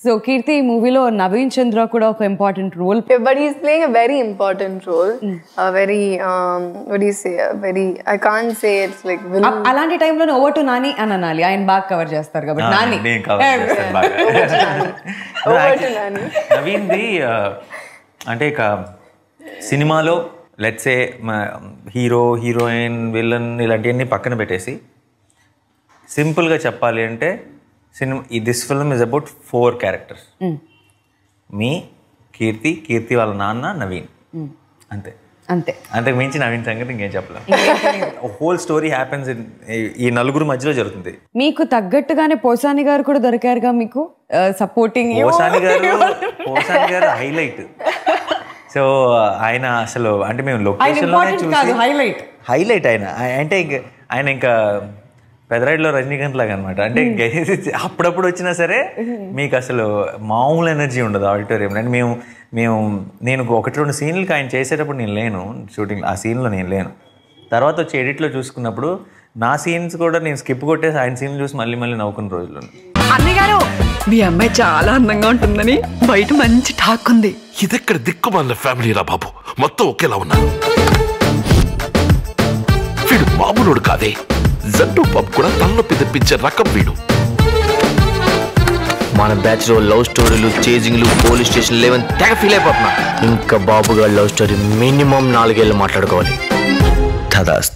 So Kirti మూవీలో నవీన్ చంద్ర కూడా ఒక important role. But he's playing a very important role. A very what do you say? A very I can't say it's like అలాంటి టైంలో over to Nani అని అనాలి. ఆయన బాగా కవర్ చేస్తారు కాబట్టి నాని. నేను కవర్ చేస్తాను బాగా. Over to Nani. నవీన్ది అంటే ఇక సినిమాలో let's say hero heroine villain ఇలాంటివన్నీ పక్కన పెట్టేసి సింపుల్గా చెప్పాలి అంటే this film is about 4 characters. మీ కీర్తి వాళ్ళ నాన్న నవీన్, అంతే అంతే. అంతకు మించి నవీన్ సంగతి ఇంకేం చెప్పలేం. హోల్ స్టోరీ హ్యాపెన్స్ ఈ నలుగురు మధ్యలో జరుగుతుంది. మీకు తగ్గట్టుగానే పోసాని గారు కూడా దొరికారుగా మీకు సపోర్టింగ్. పోసాని గారు హైలైట్. సో ఆయన అసలు అంటే మేము లొకేషన్లోనే చూసి హైలైట్ ఆయన అంటే ఆయన ఇంకా పెదరాయిలో రజనీకాంత్ లాగా అనమాట. అంటే అప్పుడప్పుడు వచ్చినా సరే మీకు అసలు మామూలు ఎనర్జీ ఉండదు ఆడిటోరియం. అంటే నేను 1-2 సీన్లకి ఆయన చేసేటప్పుడు నేను లేను షూటింగ్, ఆ సీన్లో నేను లేను. తర్వాత వచ్చి ఎడిట్లో చూసుకున్నప్పుడు నా సీన్స్ కూడా నేను స్కిప్ కొట్టేసి ఆయన సీన్లు చూసి మళ్ళీ నవ్వుకున్న రోజులు. అన్నగారు మీ అమ్మాయి చాలా అందంగా ఉంటుందని బయట మంచి టాక్ ఉంది. ఇదెక్కడ దిక్కుమాల ఫ్యామిలీ రా బాబు, మొత్తం ఒకేలా ఉన్నారు. వీడు మామూలుడు కాదే, జట్టు పబ్ కూడా తలనొప్పి తెప్పించే రకం వీడు. మన బ్యాచ్ లో లవ్ స్టోరీలు చేజింగ్లు పోలీస్ స్టేషన్ లేవని తెగ ఫీల్ అయిపోతున్నా. ఇంకా బాబుగా లవ్ స్టోరీ మినిమం 4 ఏళ్ళు మాట్లాడుకోవాలి. తదాస్తు.